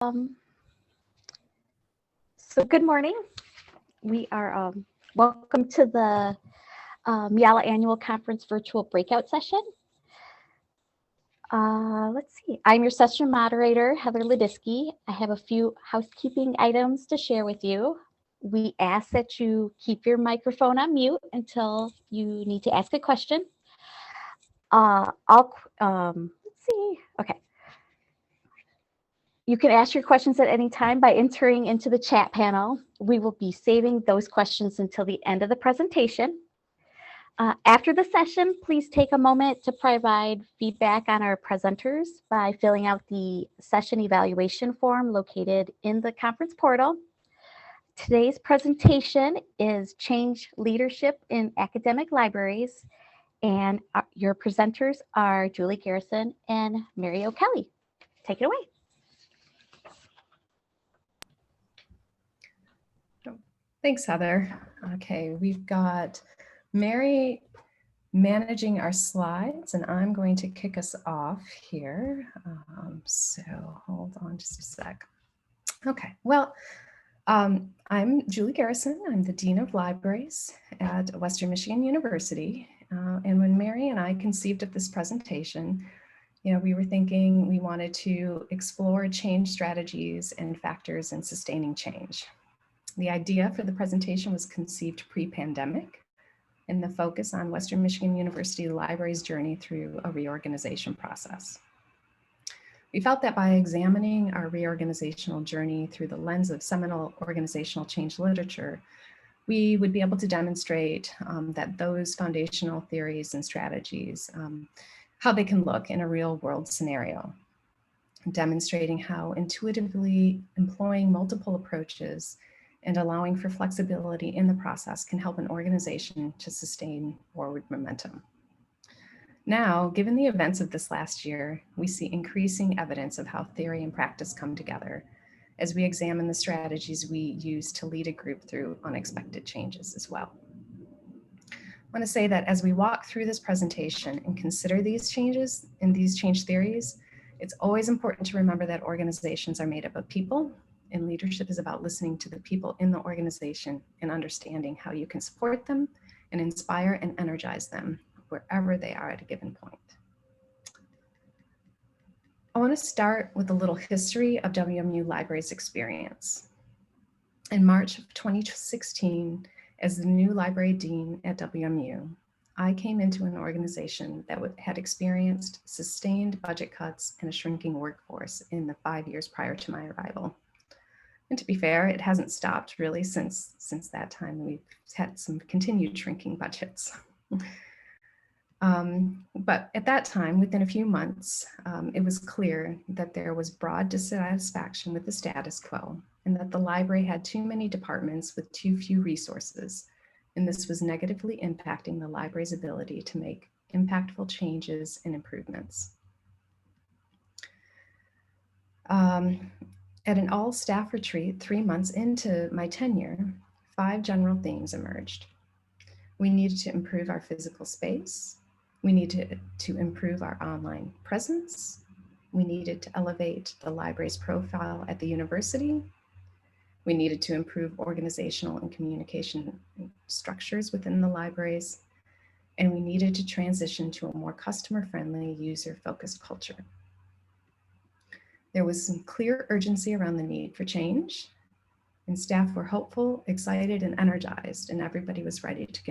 So good morning. We are welcome to the Yala Annual Conference virtual breakout session. Let's see. I'm your session moderator, Heather Ladisky. I have a few housekeeping items to share with you. We ask that you keep your microphone on mute until you need to ask a question. Let's see. Okay. You can ask your questions at any time by entering into the chat panel. We will be saving those questions until the end of the presentation. After the session, please take a moment to provide feedback on our presenters by filling out the session evaluation form located in the conference portal. Today's presentation is Change Leadership in Academic Libraries, and your presenters are Julie Garrison and Mary O'Kelly. Take it away. Thanks, Heather. Okay, we've got Mary managing our slides, and I'm going to kick us off here. So hold on just a sec. Okay, well, I'm Julie Garrison. I'm the Dean of Libraries at Western Michigan University. And when Mary and I conceived of this presentation, we were thinking we wanted to explore change strategies and factors in sustaining change. The idea for the presentation was conceived pre-pandemic, and the focus on Western Michigan University Libraries' journey through a reorganization process. We felt that by examining our reorganizational journey through the lens of seminal organizational change literature, we would be able to demonstrate that those foundational theories and strategies, how they can look in a real world scenario, demonstrating how intuitively employing multiple approaches and allowing for flexibility in the process can help an organization to sustain forward momentum. Now, given the events of this last year, we see increasing evidence of how theory and practice come together as we examine the strategies we use to lead a group through unexpected changes as well. I want to say that as we walk through this presentation and consider these changes and these change theories, it's always important to remember that organizations are made up of people, and leadership is about listening to the people in the organization and understanding how you can support them and inspire and energize them wherever they are at a given point. I want to start with a little history of WMU Libraries Experience. In March of 2016, as the new library dean at WMU, I came into an organization that had experienced sustained budget cuts and a shrinking workforce in the 5 years prior to my arrival. And to be fair, it hasn't stopped really since that time. We've had some continued shrinking budgets. But at that time, within a few months, it was clear that there was broad dissatisfaction with the status quo and that the library had too many departments with too few resources. And this was negatively impacting the library's ability to make impactful changes and improvements. At an all-staff retreat 3 months into my tenure, 5 general themes emerged. We needed to improve our physical space. We needed to improve our online presence. We needed to elevate the library's profile at the university. We needed to improve organizational and communication structures within the libraries. And we needed to transition to a more customer-friendly, user-focused culture. There was some clear urgency around the need for change, and staff were hopeful, excited, and energized, and everybody was ready to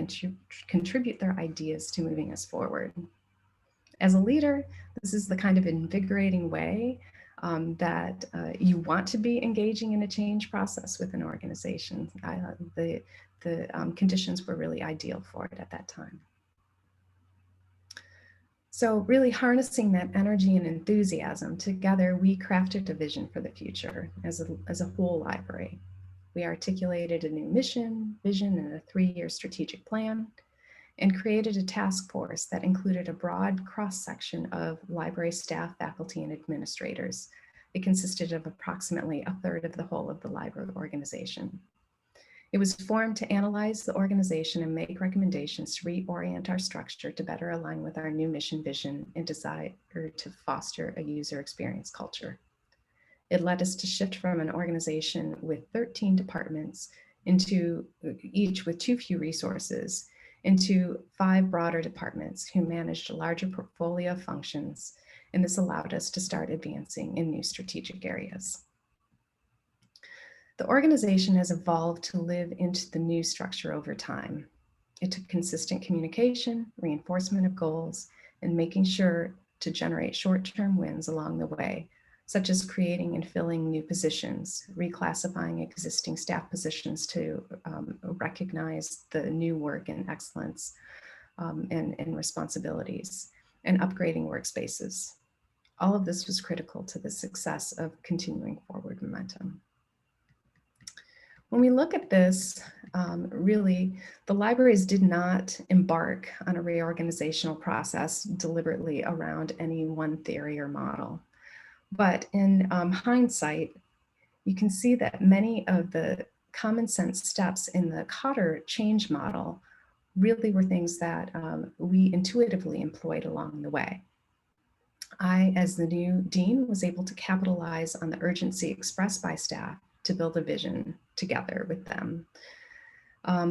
contribute their ideas to moving us forward. As a leader, this is the kind of invigorating way that you want to be engaging in a change process with an organization. The conditions were really ideal for it at that time. So really harnessing that energy and enthusiasm together, we crafted a vision for the future as a whole library. We articulated a new mission, vision, and a 3-year strategic plan, and created a task force that included a broad cross-section of library staff, faculty, and administrators. It consisted of approximately 1/3 of the whole of the library organization. It was formed to analyze the organization and make recommendations to reorient our structure to better align with our new mission, vision, and desire to foster a user experience culture. It led us to shift from an organization with 13 departments into each with too few resources into 5 broader departments who managed a larger portfolio of functions, and this allowed us to start advancing in new strategic areas. The organization has evolved to live into the new structure over time. It took consistent communication, reinforcement of goals, and making sure to generate short-term wins along the way, such as creating and filling new positions, reclassifying existing staff positions to recognize the new work and excellence and responsibilities, and upgrading workspaces. All of this was critical to the success of continuing forward momentum. When we look at this, really, the libraries did not embark on a reorganizational process deliberately around any one theory or model. But in hindsight, you can see that many of the common sense steps in the Cotter change model really were things that we intuitively employed along the way. I, as the new dean, was able to capitalize on the urgency expressed by staff to build a vision together with them.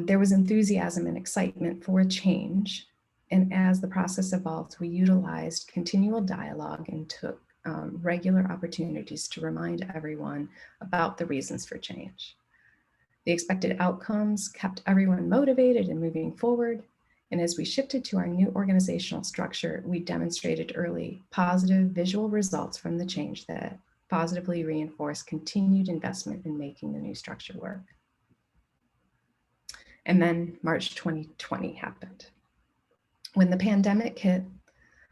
There was enthusiasm and excitement for a change. And as the process evolved, we utilized continual dialogue and took regular opportunities to remind everyone about the reasons for change. The expected outcomes kept everyone motivated and moving forward. And as we shifted to our new organizational structure, we demonstrated early positive visual results from the change that positively reinforced continued investment in making the new structure work. And then March 2020 happened. When the pandemic hit,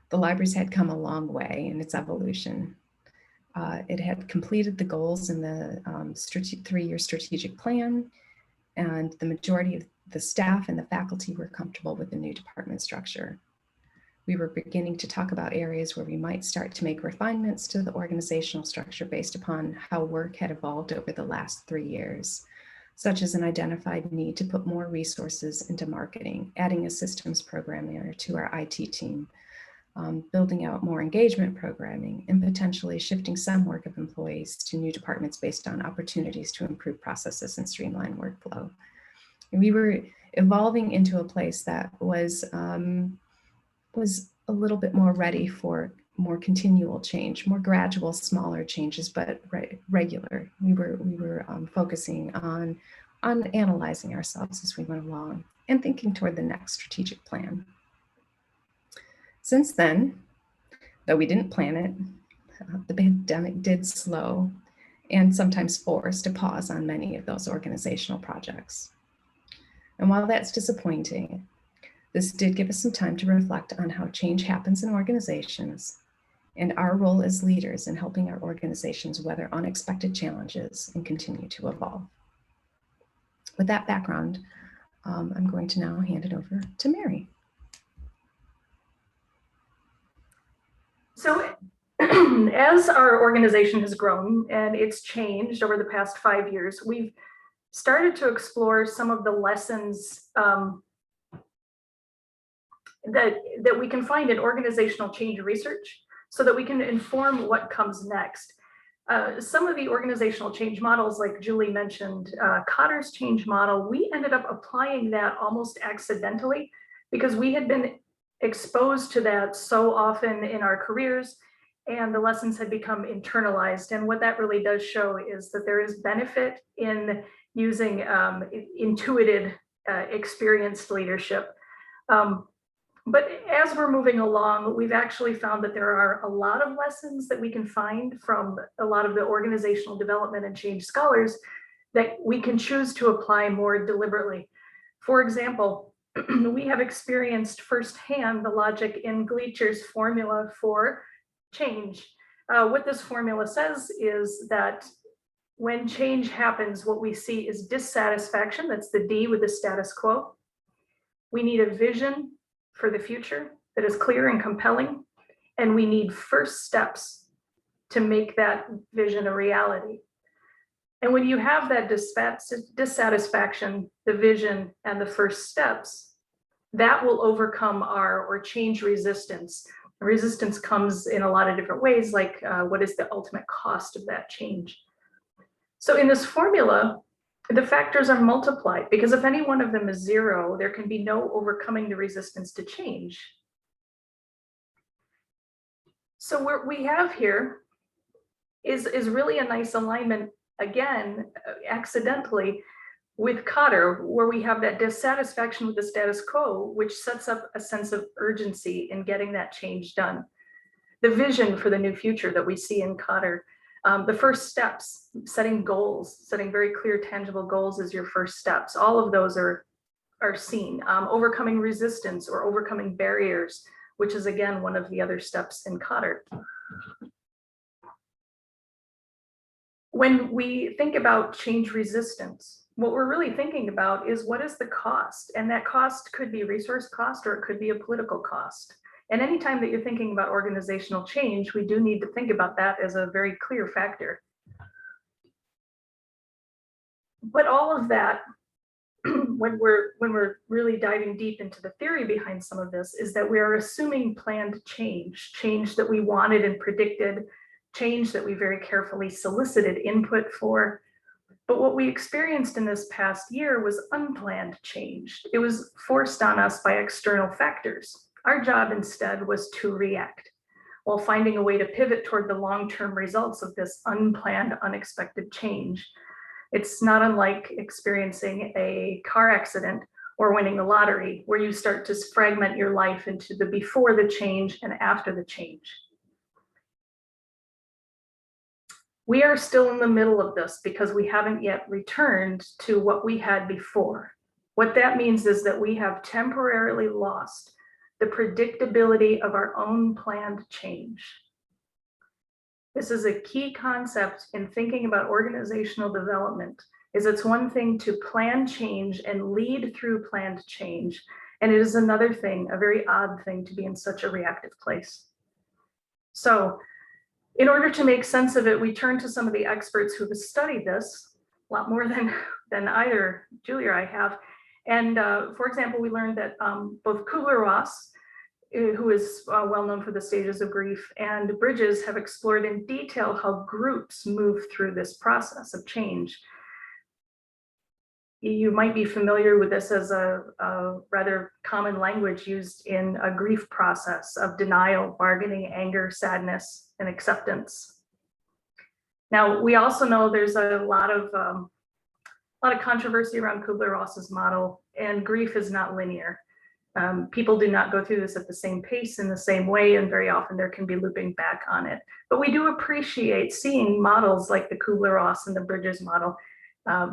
the libraries had come a long way in its evolution. It had completed the goals in the 3-year strategic plan, and the majority of the staff and the faculty were comfortable with the new department structure. We were beginning to talk about areas where we might start to make refinements to the organizational structure based upon how work had evolved over the last 3 years, such as an identified need to put more resources into marketing, adding a systems programmer to our IT team, building out more engagement programming, and potentially shifting some work of employees to new departments based on opportunities to improve processes and streamline workflow. And we were evolving into a place that was a little bit more ready for more continual change, more gradual, smaller changes, but regular. We were focusing on analyzing ourselves as we went along and thinking toward the next strategic plan. Since then, though we didn't plan it, the pandemic did slow and sometimes forced a pause on many of those organizational projects. And while that's disappointing, this did give us some time to reflect on how change happens in organizations and our role as leaders in helping our organizations weather unexpected challenges and continue to evolve. With that background, I'm going to now hand it over to Mary. So as our organization has grown and it's changed over the past 5 years, we've started to explore some of the lessons that we can find in organizational change research so that we can inform what comes next. Some of the organizational change models, like Julie mentioned, Cotter's change model, we ended up applying that almost accidentally because we had been exposed to that so often in our careers, and the lessons had become internalized. And what that really does show is that there is benefit in using intuited, experienced leadership. But as we're moving along, we've actually found that there are a lot of lessons that we can find from a lot of the organizational development and change scholars that we can choose to apply more deliberately. For example, we have experienced firsthand the logic in Gleacher's formula for change. What this formula says is that when change happens, what we see is dissatisfaction. That's the D with the status quo. We need a vision for the future that is clear and compelling, and we need first steps to make that vision a reality. And when you have that dissatisfaction, the vision, and the first steps, that will overcome or change resistance. Resistance comes in a lot of different ways, like what is the ultimate cost of that change? So in this formula, the factors are multiplied because if any one of them is 0, there can be no overcoming the resistance to change. So what we have here is really a nice alignment, again, accidentally, with Cotter, where we have that dissatisfaction with the status quo, which sets up a sense of urgency in getting that change done. The vision for the new future that we see in Cotter, the first steps, setting goals, setting very clear, tangible goals is your first steps. All of those are seen. Overcoming resistance or overcoming barriers, which is again one of the other steps in Cotter. When we think about change resistance, what we're really thinking about is what is the cost? And that cost could be resource cost or it could be a political cost. And anytime that you're thinking about organizational change, we do need to think about that as a very clear factor. But all of that, when we're really diving deep into the theory behind some of this, is that we are assuming planned change that we wanted and predicted, change that we very carefully solicited input for. But what we experienced in this past year was unplanned change. It was forced on us by external factors. Our job instead was to react while finding a way to pivot toward the long-term results of this unplanned, unexpected change. It's not unlike experiencing a car accident or winning the lottery, where you start to fragment your life into the before the change and after the change. We are still in the middle of this because we haven't yet returned to what we had before. What that means is that we have temporarily lost the predictability of our own planned change. This is a key concept in thinking about organizational development, is it's one thing to plan change and lead through planned change, and it is another thing, a very odd thing, to be in such a reactive place. So in order to make sense of it, we turn to some of the experts who have studied this, a lot more than either Julie or I have. And for example, we learned that both Kubler-Ross, who is well known for the stages of grief, and Bridges have explored in detail how groups move through this process of change. You might be familiar with this as a rather common language used in a grief process of denial, bargaining, anger, sadness, and acceptance. Now, we also know there's a lot of controversy around Kubler-Ross's model, and grief is not linear. People do not go through this at the same pace in the same way, and very often there can be looping back on it. But we do appreciate seeing models like the Kubler-Ross and the Bridges model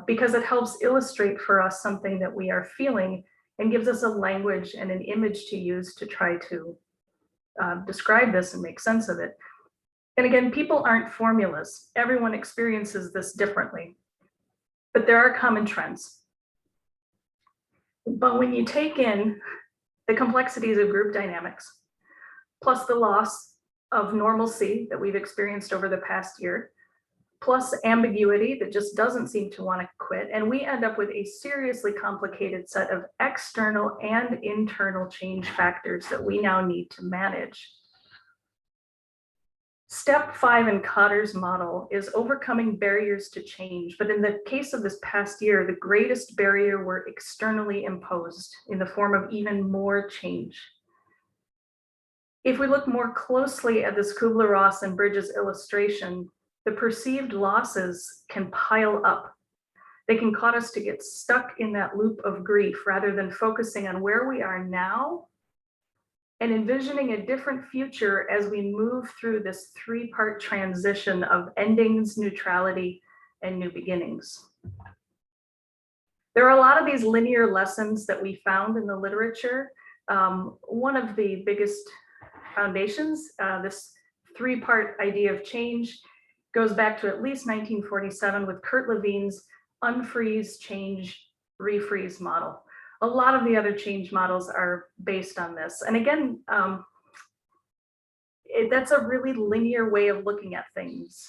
because it helps illustrate for us something that we are feeling and gives us a language and an image to use to try to describe this and make sense of it. And again, people aren't formulas. Everyone experiences this differently, but there are common trends. But when you take in the complexities of group dynamics, plus the loss of normalcy that we've experienced over the past year, plus ambiguity that just doesn't seem to want to quit, and we end up with a seriously complicated set of external and internal change factors that we now need to manage. Step 5 in Cotter's model is overcoming barriers to change, but in the case of this past year, the greatest barrier were externally imposed in the form of even more change. If we look more closely at this Kubler-Ross and Bridges illustration, the perceived losses can pile up. They can cause us to get stuck in that loop of grief rather than focusing on where we are now and envisioning a different future as we move through this 3-part transition of endings, neutrality, and new beginnings. There are a lot of these linear lessons that we found in the literature. One of the biggest foundations, this 3-part idea of change, goes back to at least 1947 with Kurt Levine's unfreeze, change, refreeze model. A lot of the other change models are based on this. And again, that's a really linear way of looking at things.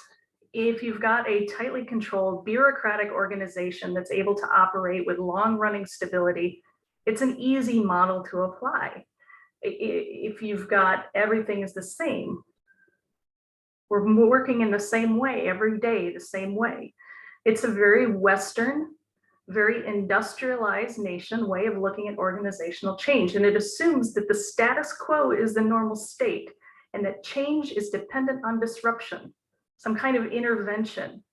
If you've got a tightly controlled bureaucratic organization that's able to operate with long-running stability, it's an easy model to apply. if you've got everything is the same, we're working in the same way every day, the same way. It's a very Western, very industrialized nation way of looking at organizational change. And it assumes that the status quo is the normal state and that change is dependent on disruption, some kind of intervention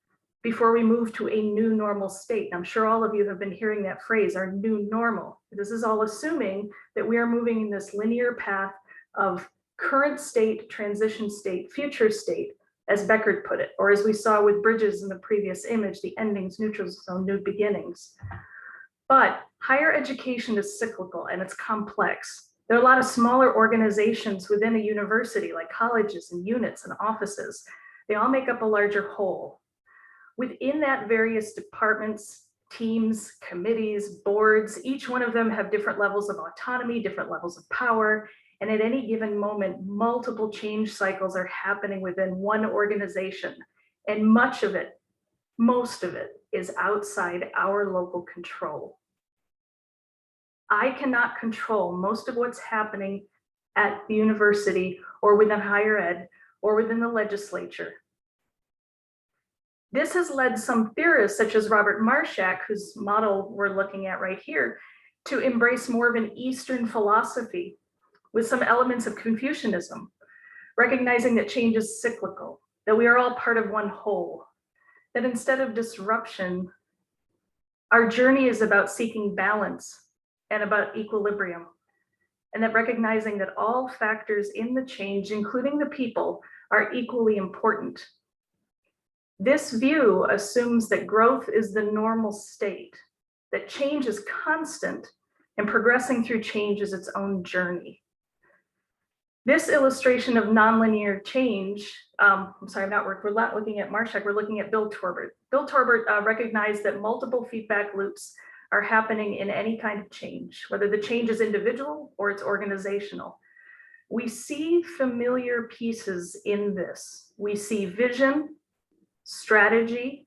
before we move to a new normal state. I'm sure all of you have been hearing that phrase, our new normal. This is all assuming that we are moving in this linear path of current state, transition state, future state, as Beckert put it, or as we saw with Bridges in the previous image, the endings, neutral zone, new beginnings. But higher education is cyclical and it's complex. There are a lot of smaller organizations within a university, like colleges and units and offices. They all make up a larger whole. Within that, various departments, teams, committees, boards, each one of them have different levels of autonomy, different levels of power. And at any given moment, multiple change cycles are happening within one organization. And much of it, most of it, is outside our local control. I cannot control most of what's happening at the university or within higher ed or within the legislature. This has led some theorists, such as Robert Marshak, whose model we're looking at right here, to embrace more of an Eastern philosophy with some elements of Confucianism, recognizing that change is cyclical, that we are all part of one whole, that instead of disruption, our journey is about seeking balance and about equilibrium, and that recognizing that all factors in the change, including the people, are equally important. This view assumes that growth is the normal state, that change is constant, and progressing through change is its own journey. This illustration of nonlinear change, we're not looking at Marshak, we're looking at Bill Torbert. Bill Torbert recognized that multiple feedback loops are happening in any kind of change, whether the change is individual or it's organizational. We see familiar pieces in this. We see vision, strategy,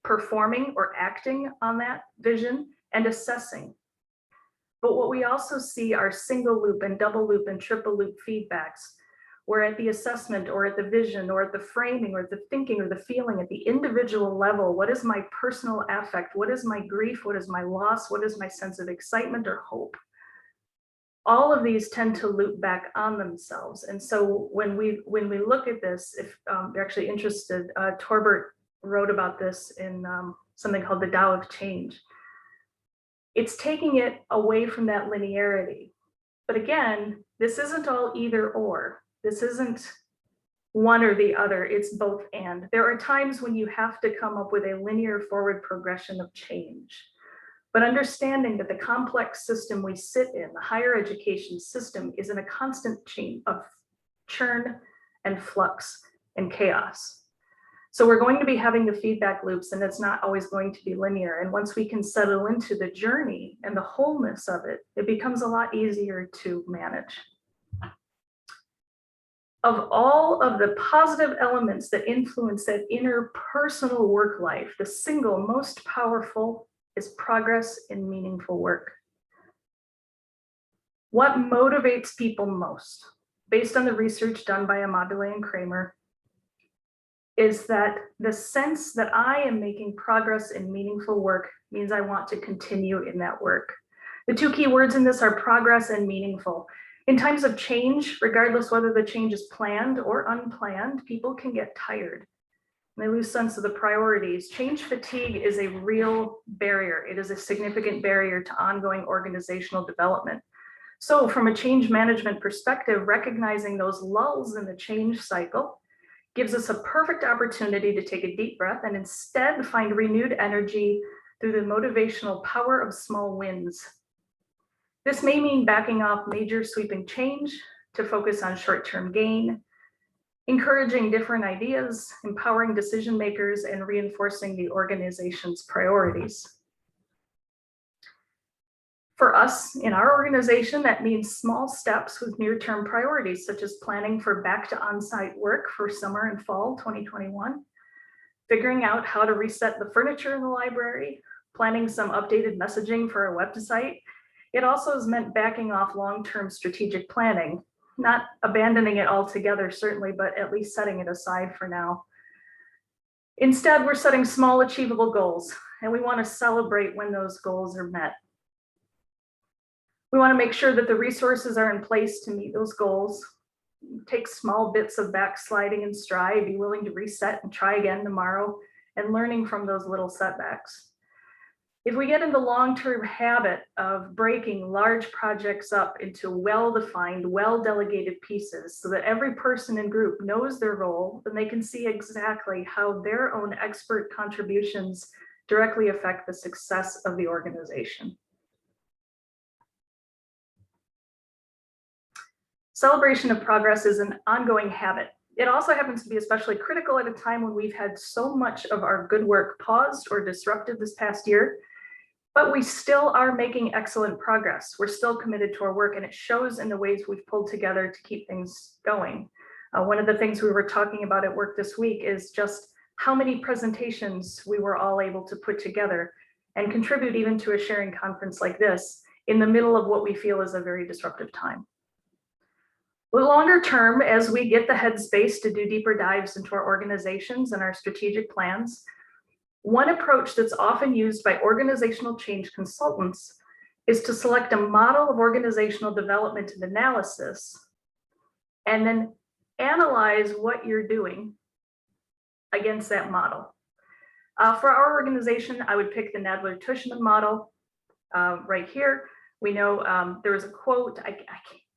performing or acting on that vision, and assessing. But what we also see are single loop and double loop and triple loop feedbacks, where at the assessment or at the vision or at the framing or the thinking or the feeling at the individual level, what is my personal affect? What is my grief? What is my loss? What is my sense of excitement or hope? All of these tend to loop back on themselves. And so when we look at this, if you're actually interested, Torbert wrote about this in something called the Tao of Change. It's taking it away from that linearity. But again, this isn't all either or. This isn't one or the other, it's both and. There are times when you have to come up with a linear forward progression of change. But understanding that the complex system we sit in, the higher education system, is in a constant chain of churn and flux and chaos. So we're going to be having the feedback loops, and it's not always going to be linear. And once we can settle into the journey and the wholeness of it, it becomes a lot easier to manage. Of all of the positive elements that influence that inner personal work life, the single most powerful is progress in meaningful work. What motivates people most, based on the research done by Amabile and Kramer, is that the sense that I am making progress in meaningful work means I want to continue in that work. The two key words in this are progress and meaningful. In times of change, regardless whether the change is planned or unplanned, people can get tired. They lose sense of the priorities. Change fatigue is a real barrier. It is a significant barrier to ongoing organizational development. So from a change management perspective, recognizing those lulls in the change cycle gives us a perfect opportunity to take a deep breath and instead find renewed energy through the motivational power of small wins. This may mean backing off major sweeping change to focus on short-term gain, encouraging different ideas, empowering decision makers, and reinforcing the organization's priorities. For us in our organization, that means small steps with near-term priorities, such as planning for back to on-site work for summer and fall 2021, figuring out how to reset the furniture in the library, planning some updated messaging for our website, It also has meant backing off long-term strategic planning, not abandoning it altogether, certainly, but at least setting it aside for now. Instead, we're setting small, achievable goals, and we want to celebrate when those goals are met. We want to make sure that the resources are in place to meet those goals. Take small bits of backsliding in stride, be willing to reset and try again tomorrow, and learning from those little setbacks. If we get in the long-term habit of breaking large projects up into well-defined, well-delegated pieces so that every person and group knows their role, then they can see exactly how their own expert contributions directly affect the success of the organization. Celebration of progress is an ongoing habit. It also happens to be especially critical at a time when we've had so much of our good work paused or disrupted this past year. But we still are making excellent progress. We're still committed to our work, and it shows in the ways we've pulled together to keep things going. One of the things we were talking about at work this week is just how many presentations we were all able to put together and contribute even to a sharing conference like this in the middle of what we feel is a very disruptive time. But longer term, as we get the headspace to do deeper dives into our organizations and our strategic plans, one approach that's often used by organizational change consultants is to select a model of organizational development and analysis, and then analyze what you're doing against that model. For our organization, I would pick the Nadler-Tushman model right here. We know there was a quote,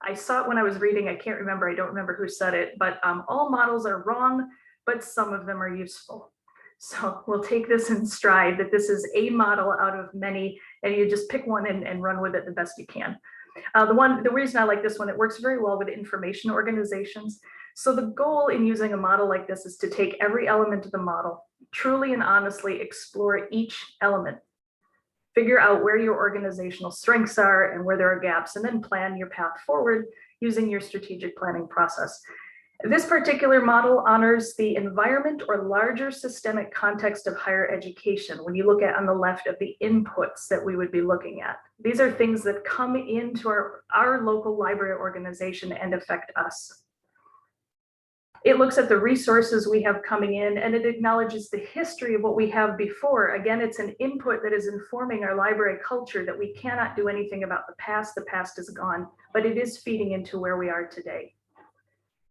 I saw it when I was reading, I can't remember, I don't remember who said it, but all models are wrong, but some of them are useful. So we'll take this in stride that this is a model out of many, and you just pick one and run with it the best you can. The reason I like this one, it works very well with information organizations. So the goal in using a model like this is to take every element of the model, truly and honestly explore each element, figure out where your organizational strengths are and where there are gaps, and then plan your path forward using your strategic planning process. This particular model honors the environment or larger systemic context of higher education. When you look at on the left of the inputs that we would be looking at, these are things that come into our local library organization and affect us. It looks at the resources we have coming in, and it acknowledges the history of what we have before. Again, it's an input that is informing our library culture that we cannot do anything about the past is gone, but it is feeding into where we are today.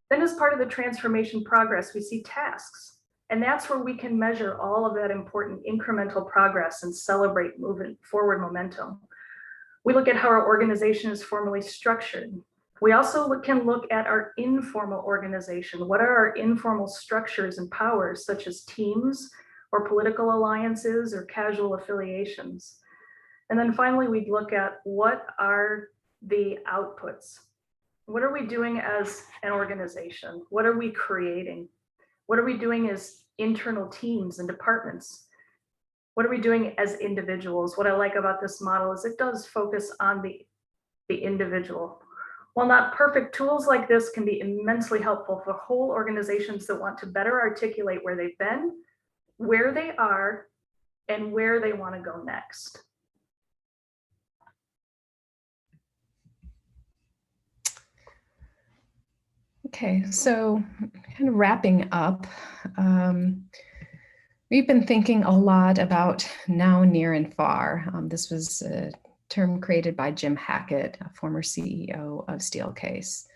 Then as part of the transformation progress, we see tasks, and that's where we can measure all of that important incremental progress and celebrate moving forward momentum. We look at how our organization is formally structured. We also can look at our informal organization. What are our informal structures and powers, such as teams or political alliances or casual affiliations? And then finally, we'd look at what are the outputs. What are we doing as an organization? What are we creating? What are we doing as internal teams and departments? What are we doing as individuals? What I like about this model is it does focus on the individual. While not perfect, tools like this can be immensely helpful for whole organizations that want to better articulate where they've been, where they are, and where they want to go next. Okay, so kind of wrapping up, we've been thinking a lot about now, near, and far. This was a term created by Jim Hackett, a former CEO of Steelcase.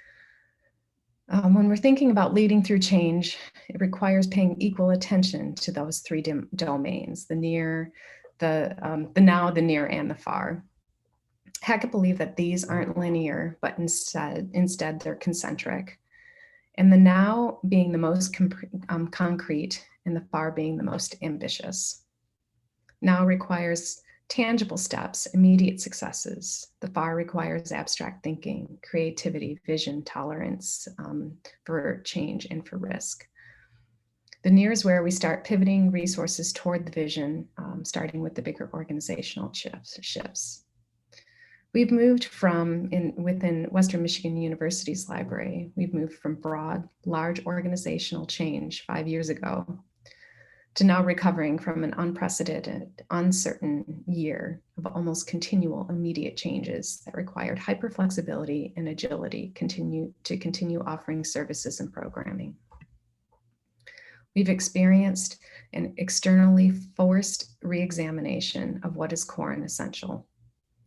When we're thinking about leading through change, it requires paying equal attention to those three domains, the near, the now, the near, and the far. Hackett believed that these aren't linear, but instead they're concentric. And the now being the most concrete and the far being the most ambitious. Now requires tangible steps, immediate successes. The far requires abstract thinking, creativity, vision, tolerance for change and for risk. The near is where we start pivoting resources toward the vision, starting with the bigger organizational shifts. We've moved from, within Western Michigan University's library, we've moved from broad, large organizational change 5 years ago to now recovering from an unprecedented, uncertain year of almost continual immediate changes that required hyper-flexibility and agility to continue offering services and programming. We've experienced an externally forced re-examination of what is core and essential.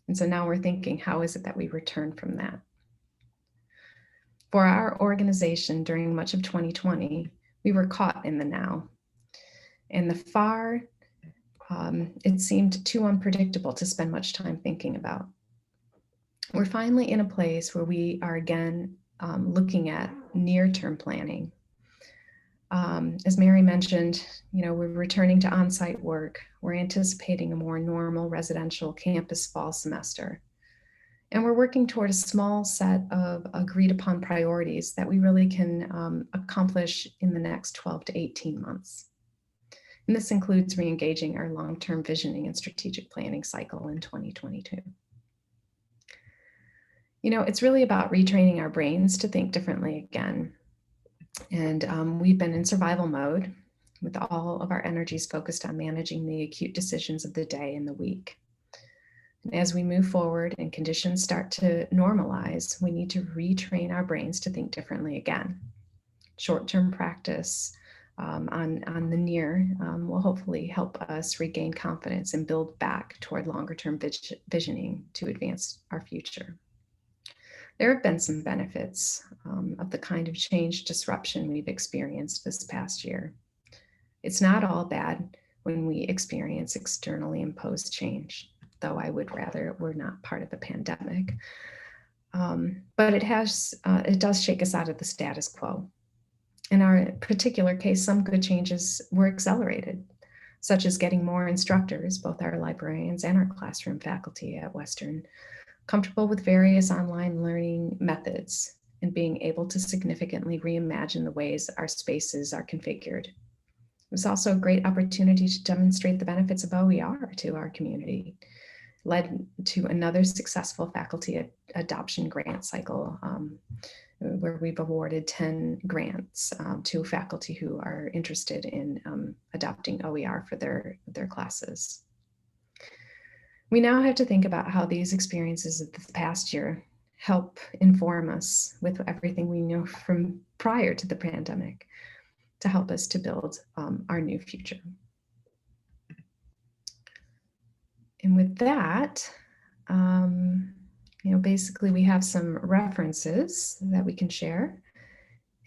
And so now we're thinking, how is it that we return from that? For our organization during much of 2020, we were caught in the now. And it seemed too unpredictable to spend much time thinking about. We're finally in a place where we are again looking at near-term planning. As Mary mentioned, we're returning to on-site work. We're anticipating a more normal residential campus fall semester. And we're working toward a small set of agreed upon priorities that we really can accomplish in the next 12 to 18 months. And this includes re-engaging our long-term visioning and strategic planning cycle in 2022. It's really about retraining our brains to think differently again. And we've been in survival mode with all of our energies focused on managing the acute decisions of the day and the week. And as we move forward and conditions start to normalize, we need to retrain our brains to think differently again. Short-term practice on the near will hopefully help us regain confidence and build back toward longer-term visioning to advance our future. There have been some benefits of the kind of change disruption we've experienced this past year. It's not all bad when we experience externally imposed change, though I would rather we're not part of the pandemic. But it does shake us out of the status quo. In our particular case, some good changes were accelerated, such as getting more instructors, both our librarians and our classroom faculty at Western, comfortable with various online learning methods and being able to significantly reimagine the ways our spaces are configured. It was also a great opportunity to demonstrate the benefits of OER to our community, led to another successful faculty adoption grant cycle where we've awarded 10 grants to faculty who are interested in adopting OER for their classes. We now have to think about how these experiences of this past year help inform us with everything we know from prior to the pandemic to help us to build our new future. And with that, basically we have some references that we can share,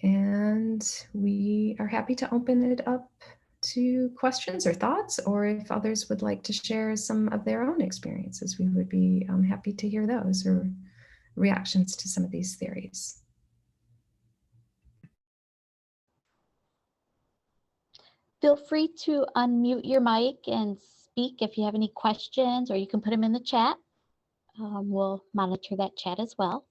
and we are happy to open it up to questions or thoughts, or if others would like to share some of their own experiences, we would be happy to hear those or reactions to some of these theories. Feel free to unmute your mic and speak if you have any questions, or you can put them in the chat. We'll monitor that chat as well.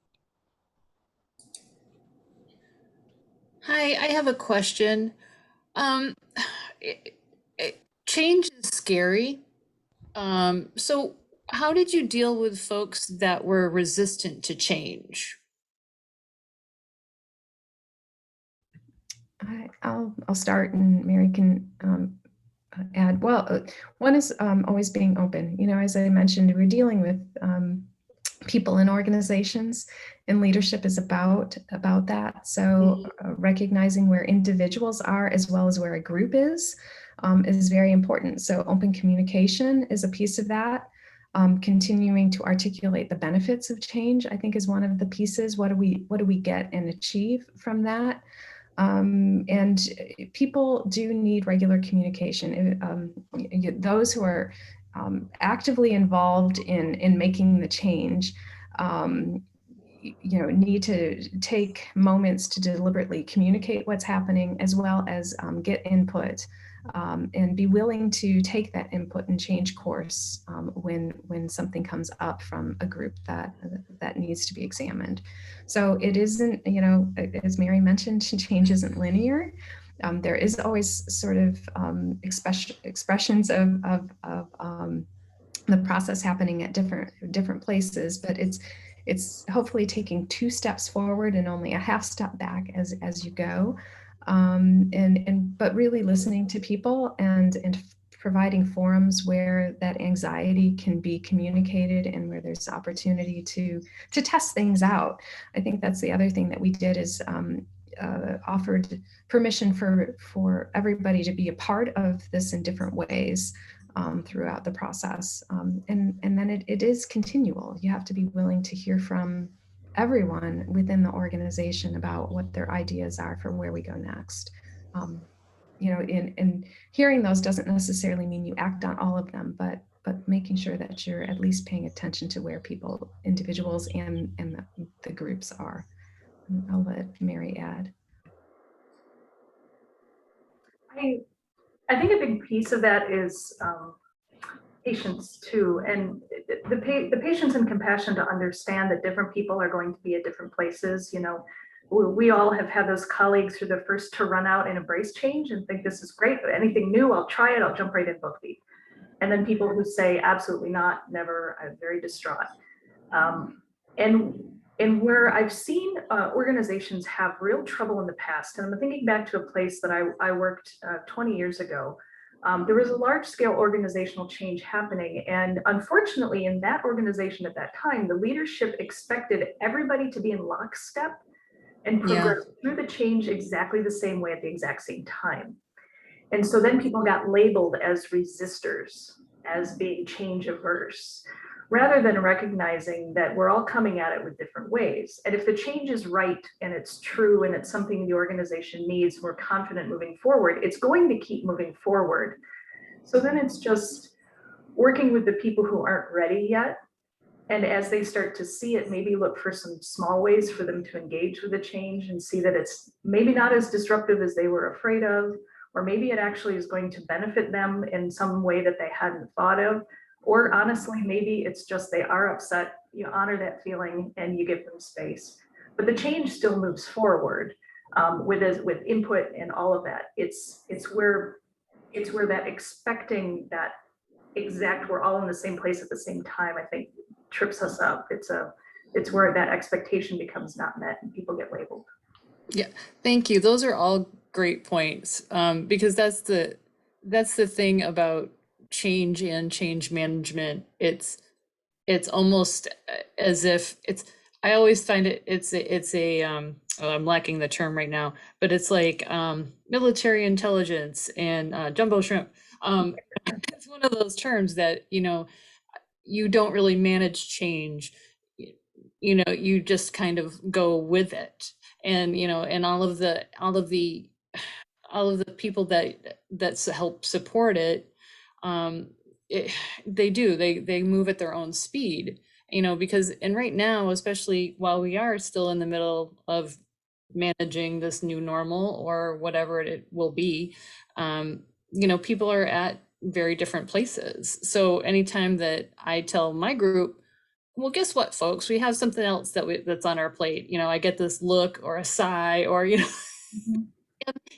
Hi, I have a question. Change is scary. So how did you deal with folks that were resistant to change? I'll start, and Mary can add. Well, one is always being open. As I mentioned, we're dealing with people in organizations, and leadership is about that. So recognizing where individuals are as well as where a group is very important. So open communication is a piece of that. Continuing to articulate the benefits of change, I think, is one of the pieces. What do we get and achieve from that? And people do need regular communication. Those who are actively involved in making the change, need to take moments to deliberately communicate what's happening, as well as get input and be willing to take that input and change course when something comes up from a group that needs to be examined. So it isn't, as Mary mentioned, change isn't linear. There is always sort of expressions of the process happening at different places, but it's hopefully taking 2 steps forward and only a half step back as you go. But really listening to people and providing forums where that anxiety can be communicated and where there's opportunity to test things out. I think that's the other thing that we did is offered permission for everybody to be a part of this in different ways throughout the process. And then it is continual. You have to be willing to hear from everyone within the organization about what their ideas are for where we go next. You know, and hearing those doesn't necessarily mean you act on all of them, but making sure that you're at least paying attention to where people, individuals and the groups are. I'll let Mary add. I think a big piece of that is patience too, and the patience and compassion to understand that different people are going to be at different places. You know, we all have had those colleagues who are the first to run out and embrace change and think this is great, but anything new, I'll try it, I'll jump right in both feet. And then people who say absolutely not, never, I'm very distraught. And where I've seen organizations have real trouble in the past, and I'm thinking back to a place that I worked 20 years ago, there was a large scale organizational change happening. And unfortunately in that organization at that time, the leadership expected everybody to be in lockstep and progress through the change exactly the same way at the exact same time. And so then people got labeled as resistors, as being change averse, rather than recognizing that we're all coming at it with different ways. And if the change is right and it's true and it's something the organization needs, we're confident moving forward, it's going to keep moving forward. So then it's just working with the people who aren't ready yet. And as they start to see it, maybe look for some small ways for them to engage with the change and see that it's maybe not as disruptive as they were afraid of, or maybe it actually is going to benefit them in some way that they hadn't thought of. Or honestly, maybe it's just they are upset, you honor that feeling and you give them space. But the change still moves forward with input and all of that. It's where that expecting that exact, we're all in the same place at the same time, I think trips us up. It's where that expectation becomes not met and people get labeled. Yeah, thank you. Those are all great points, because that's the thing about change and change management. It's almost as if I always find it's a I'm lacking the term right now, but it's like military intelligence and jumbo shrimp. It's one of those terms that, you know, you don't really manage change. You know, you just kind of go with it. And, you know, and all of the people that help support it, they move at their own speed, you know, because, and right now, especially while we are still in the middle of managing this new normal or whatever it will be, you know, people are at very different places. So anytime that I tell my group, well, guess what, folks, we have something else that's on our plate, you know, I get this look or a sigh or, you know,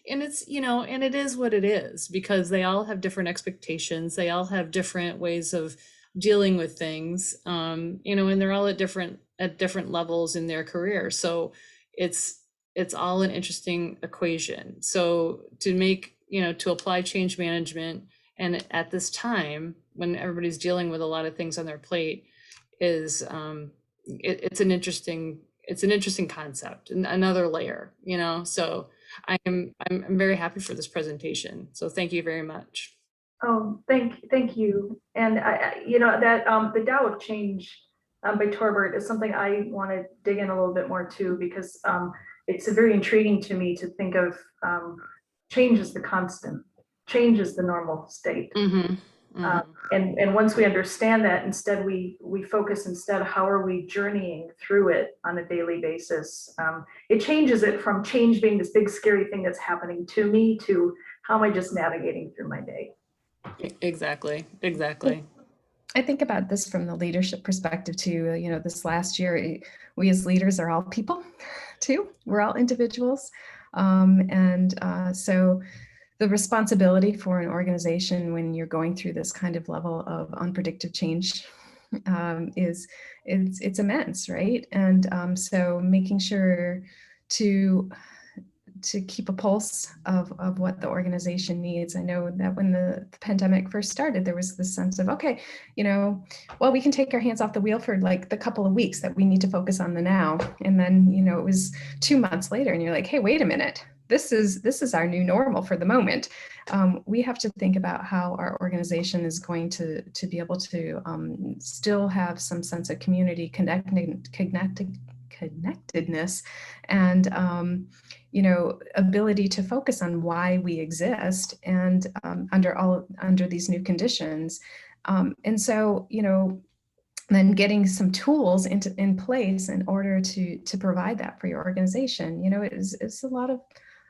and it's, you know, and it is what it is, because they all have different expectations. They all have different ways of dealing with things, you know, and they're all at different levels in their career. So it's all an interesting equation. So to make, you know, to apply change management, and at this time when everybody's dealing with a lot of things on their plate, is it's an interesting concept and another layer, you know. So I'm very happy for this presentation. So thank you very much. Oh, thank you. And I you know, that the Tao of Change by Torbert is something I want to dig in a little bit more too, because it's very intriguing to me to think of change as the constant, change is the normal state. Mm-hmm. And once we understand that, instead we focus instead, how are we journeying through it on a daily basis? It changes it from change being this big scary thing that's happening to me to how am I just navigating through my day? Exactly. I think about this from the leadership perspective too. You know, this last year, we as leaders are all people too. We're all individuals. So the responsibility for an organization when you're going through this kind of level of unpredictable change it's immense, right? And so making sure to keep a pulse of what the organization needs. I know that when the pandemic first started, there was this sense of, okay, well, we can take our hands off the wheel for like the couple of weeks that we need to focus on the now. And then, it was 2 months later and you're like, hey, wait a minute. This is our new normal for the moment. We have to think about how our organization is going to be able to still have some sense of community connectedness and ability to focus on why we exist and under these new conditions. And so, then getting some tools in place in order to provide that for your organization, it's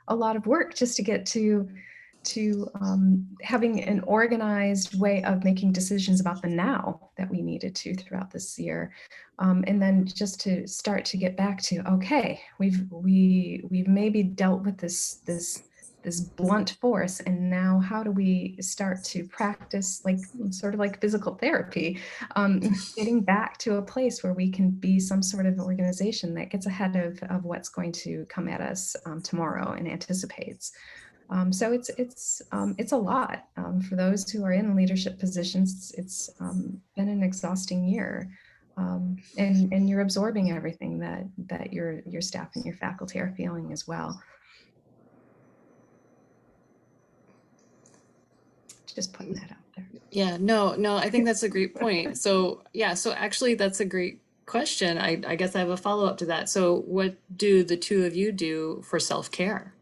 a lot of work just to get to having an organized way of making decisions about the now that we needed to throughout this year. And then just to start to get back to, okay, we've maybe dealt with this blunt force, and now how do we start to practice sort of like physical therapy, getting back to a place where we can be some sort of organization that gets ahead of what's going to come at us tomorrow and anticipates. So it's a lot for those who are in leadership positions. It's been an exhausting year, and you're absorbing everything that your staff and your faculty are feeling as well. Just putting that out there. Yeah, no, I think that's a great point. So yeah, so actually that's a great question. I guess I have a follow-up to that. So what do the two of you do for self-care?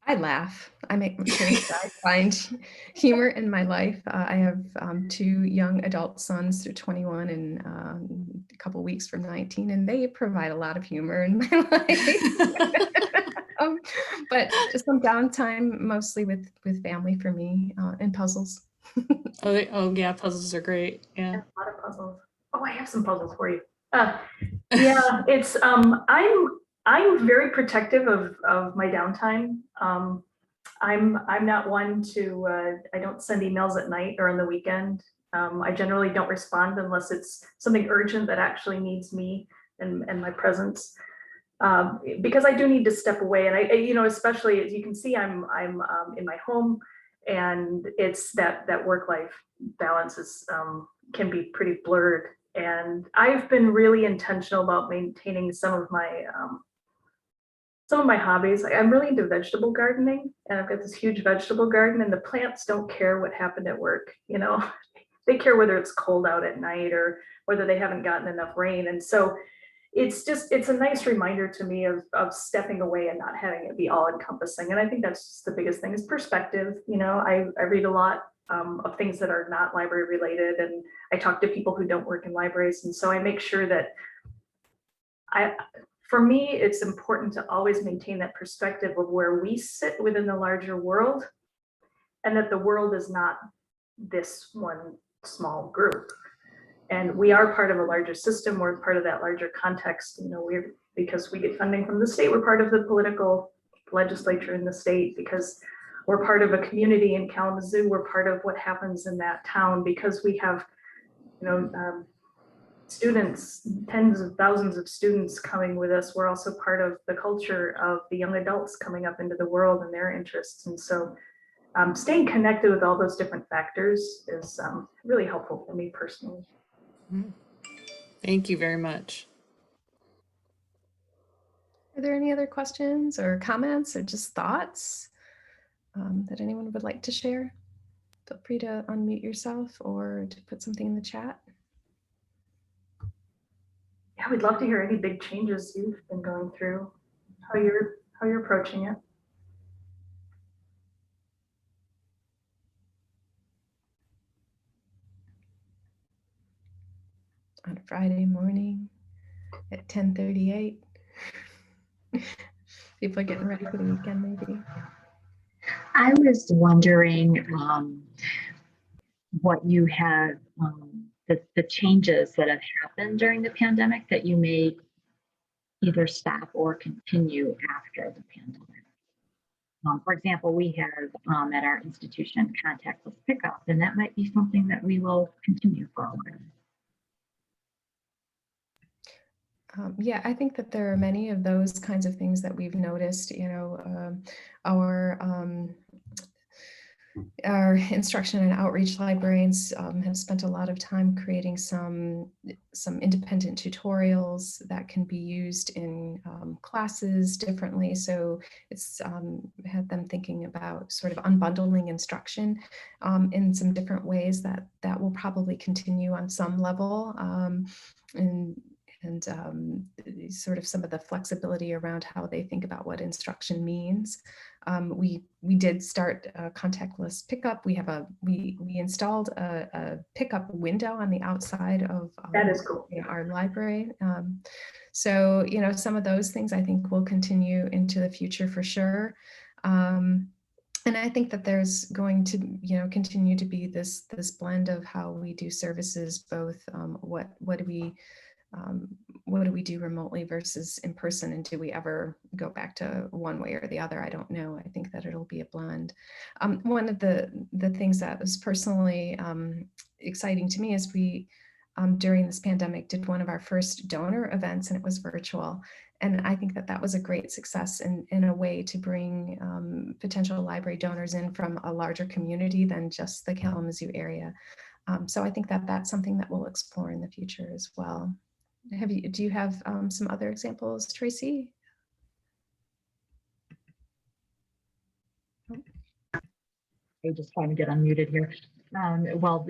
I laugh. I make mistakes. I find humor in my life. I have 2 young adult sons, through 21 and a couple weeks from 19, and they provide a lot of humor in my life. But just some downtime, mostly with family for me, and puzzles. Oh yeah, puzzles are great. Yeah. A lot of puzzles. Oh, I have some puzzles for you. Yeah, it's I'm very protective of my downtime. I'm not one to I don't send emails at night or on the weekend. I generally don't respond unless it's something urgent that actually needs me and my presence. Because I do need to step away, and I especially as you can see, I'm in my home, and it's that work-life balance is can be pretty blurred. And I've been really intentional about maintaining some of my hobbies. I'm really into vegetable gardening, and I've got this huge vegetable garden, and the plants don't care what happened at work. They care whether it's cold out at night or whether they haven't gotten enough rain. And so it's a nice reminder to me of stepping away and not having it be all encompassing. And I think that's just the biggest thing is perspective. I read a lot of things that are not library related, and I talk to people who don't work in libraries. And so I make sure that for me, it's important to always maintain that perspective of where we sit within the larger world, and that the world is not this one small group. And we are part of a larger system. We're part of that larger context. Because we get funding from the state, we're part of the political legislature in the state. Because we're part of a community in Kalamazoo, we're part of what happens in that town. Because we have, students, tens of thousands of students coming with us. We're also part of the culture of the young adults coming up into the world and their interests. And so staying connected with all those different factors is really helpful for me personally. Thank you very much. Are there any other questions or comments or just thoughts that anyone would like to share? Feel free to unmute yourself or to put something in the chat. Yeah, we'd love to hear any big changes you've been going through, how you're approaching it. On a Friday morning at 10:38. People are getting ready for the weekend, maybe. I was wondering what you have, the changes that have happened during the pandemic that you may either stop or continue after the pandemic. For example, we have at our institution contactless pickup, and that might be something that we will continue for a while. Yeah, I think that there are many of those kinds of things that we've noticed. Our instruction and outreach librarians have spent a lot of time creating some independent tutorials that can be used in classes differently. So it's had them thinking about sort of unbundling instruction in some different ways that will probably continue on some level. And sort of some of the flexibility around how they think about what instruction means. We did start a contactless pickup. We installed a pickup window on the outside of That is cool. our library. So some of those things I think will continue into the future for sure. And I think that there's going to continue to be this blend of how we do services, both what do we do remotely versus in person, and do we ever go back to one way or the other? I don't know. I think that it'll be a blend. One of the things that was personally exciting to me is we during this pandemic did one of our first donor events, and it was virtual. And I think that was a great success in a way to bring potential library donors in from a larger community than just the Kalamazoo area. So I think that that's something that we'll explore in the future as well. Do you have some other examples, Tracy? I'm just trying to get unmuted here. Well,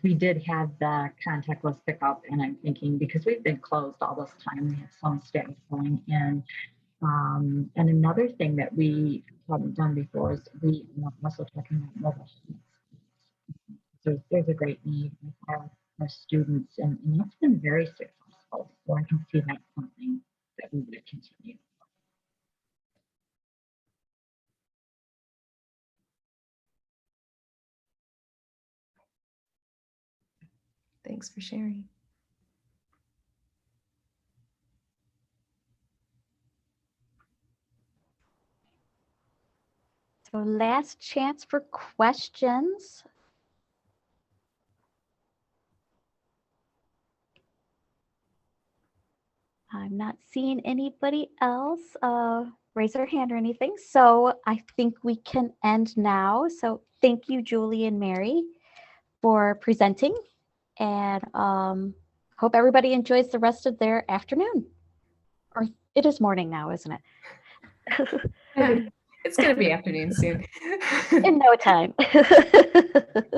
we did have the contactless pickup, and I'm thinking because we've been closed all this time, we have some staff going in. And another thing that we haven't done before is we are also talking about mobile students. So there's a great need with our students, and that's been very successful. So I can see that's something that we would continue. Thanks for sharing. So last chance for questions. I'm not seeing anybody else raise their hand or anything. So I think we can end now. So thank you, Julie and Mary, for presenting, and hope everybody enjoys the rest of their afternoon. Or it is morning now, isn't it? It's going to be afternoon soon. In no time.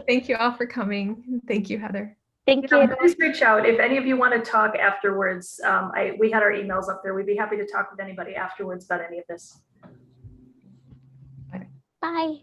Thank you all for coming. Thank you, Heather. Thank you. Please reach out if any of you want to talk afterwards. We had our emails up there. We'd be happy to talk with anybody afterwards about any of this. Bye.